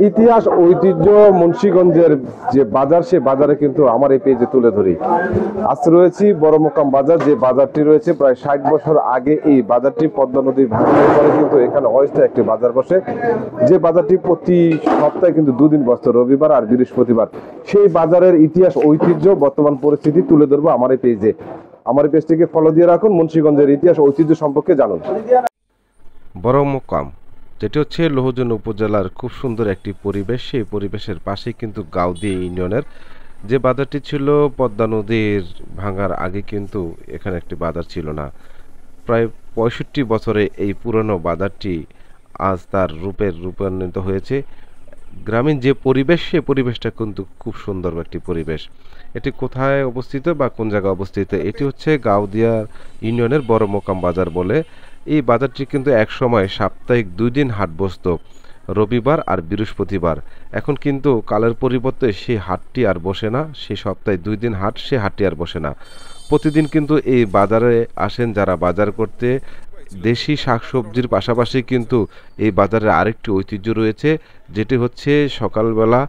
ইতিহাস ঐতিহ্য মুন্সিগঞ্জের যে বাজার, সে বাজারে কিন্তু আমার এই পেজে তুলে ধরি। আজ রয়েছি বড় মোকাম বাজার, যে বাজারটি রয়েছে প্রায় 60 বছর আগে। এই বাজারটি পদ্মা নদীর ভাঙনের পরে কিন্তু এখানে অস্থায়ী একটি বাজার বসে, যে বাজারটি প্রতি সপ্তাহে কিন্তু দুদিন বসত, রবিবার আর বৃহস্পতিবার। সেই বাজারের ইতিহাস ঐতিহ্য বর্তমান পরিস্থিতি তুলে ধরবো আমার এই পেজে। আমার এই পেজটিকে ফলো দিয়ে রাখুন, মুন্সিগঞ্জের ইতিহাস ঐতিহ্য সম্পর্কে জানুন। বড় মোকাম যেটি হচ্ছে লৌহজন উপজেলার খুব সুন্দর একটি পরিবেশ। সেই পরিবেশের পাশেই কিন্তু গাউদিয়া ইউনিয়নের যে বাজারটি ছিল, পদ্মা নদীর ভাঙার আগে কিন্তু এখানে একটি বাজার ছিল না। প্রায় 65 বছরে এই পুরনো বাজারটি আজ তার রূপান্তরিত হয়েছে। গ্রামীণ যে পরিবেশ, সে পরিবেশটা কিন্তু খুব সুন্দর একটি পরিবেশ। এটি কোথায় অবস্থিত বা কোন জায়গায় অবস্থিত? এটি হচ্ছে গাউদিয়া ইউনিয়নের বড় মোকাম বাজার বলে। এই বাজারটি কিন্তু এক সময় সাপ্তাহিক 2 দিন হাট বসত, রবিবার আর বৃহস্পতিবার। এখন কিন্তু কালের পরিবর্তে সেই হাটটি আর বসে না। সেই সপ্তাহে 2 দিন হাট, সে হাটটি আর বসে না। প্রতিদিন কিন্তু এই বাজারে আসেন যারা বাজার করতে। দেশি শাকসবজির পাশাপাশি কিন্তু এই বাজারে আরেকটি ঐতিহ্য রয়েছে, যেটি হচ্ছে সকালবেলা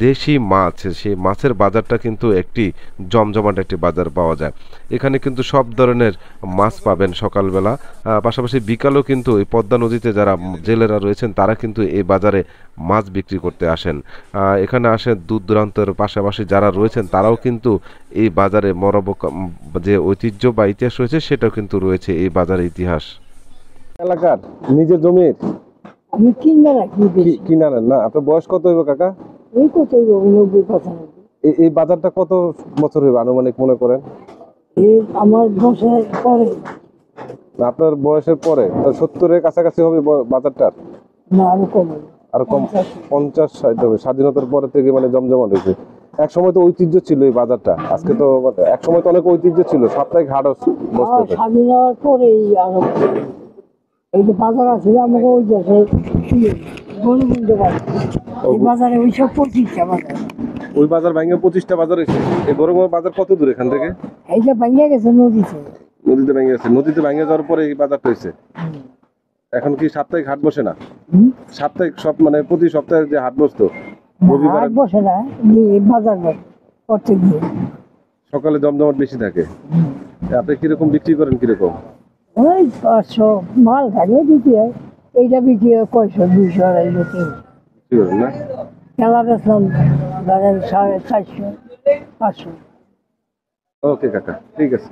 দেশি মাছ। সেই মাছের বাজারটা কিন্তু একটি জমজমাট একটি বাজার পাওয়া যায়। এখানে কিন্তু সব ধরনের মাছ পাবেন সকালবেলা। পাশাপাশি বিকালেও কিন্তু এই পদ্মা নদীতে যারা জেলেরা রয়েছেন, তারা কিন্তু এই বাজারে মাছ বিক্রি করতে আসেন। এখানে আসেন দূর দূরান্তের, পাশাপাশি যারা রয়েছেন তারাও কিন্তু এই বাজারে যে ঐতিহ্য বা ইতিহাস রয়েছে, সেটাও কিন্তু রয়েছে এই বাজারের ইতিহাস। এলাকার নিজের জমির আমি কিনা রাখি বেশি। কিনা নেন না? আপনার বয়স কত হইব কাকা? এই কত 90-95। এই বাজারটা কত বছর হইব আনুমানিক মনে করেন? এই আমার বছর পরে। আপনার বয়সের পরে তো 70-এর কাছাকাছি হবে বাজারটা? না, আরো কম হবে। আর কম, 50-60 হবে। স্বাধীনতার পরে থেকে মানে জমজমাট হয়েছে। এক সময় তো ঐতিহ্য ছিল এই বাজারটা, আজকে তো এক সময় তো অনেক ঐতিহ্য ছিল, সাপ্তাহিক হাট বসতো। স্বাধীন হওয়ার পরেই আরো এই যে বাজার আছে আমাকে ওই দেশে গণবন্ধু বাজার, এই বাজারে ওইসব 25টা বাজার। ওই বাজার ভাঙে 25টা বাজার হয়েছে। এই বড় বাজার কত দূর এখান থেকে? এইটা ভেঙে গেছে নদীতে। নদীতে ভেঙে গেছে। নদীতে ভেঙে যাওয়ার পরে এই বাজারটা হয়েছে। এখন কি সাপ্তাহিক হাট বসে না? সাপ্তাহিক সব মানে প্রতি সপ্তাহে যে হাট বসতো, রবিবার হাট বসে না, বাজার বসে প্রত্যেক দিন। সকালে জমজমাট বেশি থাকে। আপনি কিরকম বিক্রি করেন? কিরকম? ওই 500 মাল থাকলে বিক্রি হয়। এইটা বিক্রি হয় 500, 200, 250, 300। কি করেন না? খেলা বেচলাম ধরেন 450, 500। ওকে কাকা, ঠিক আছে।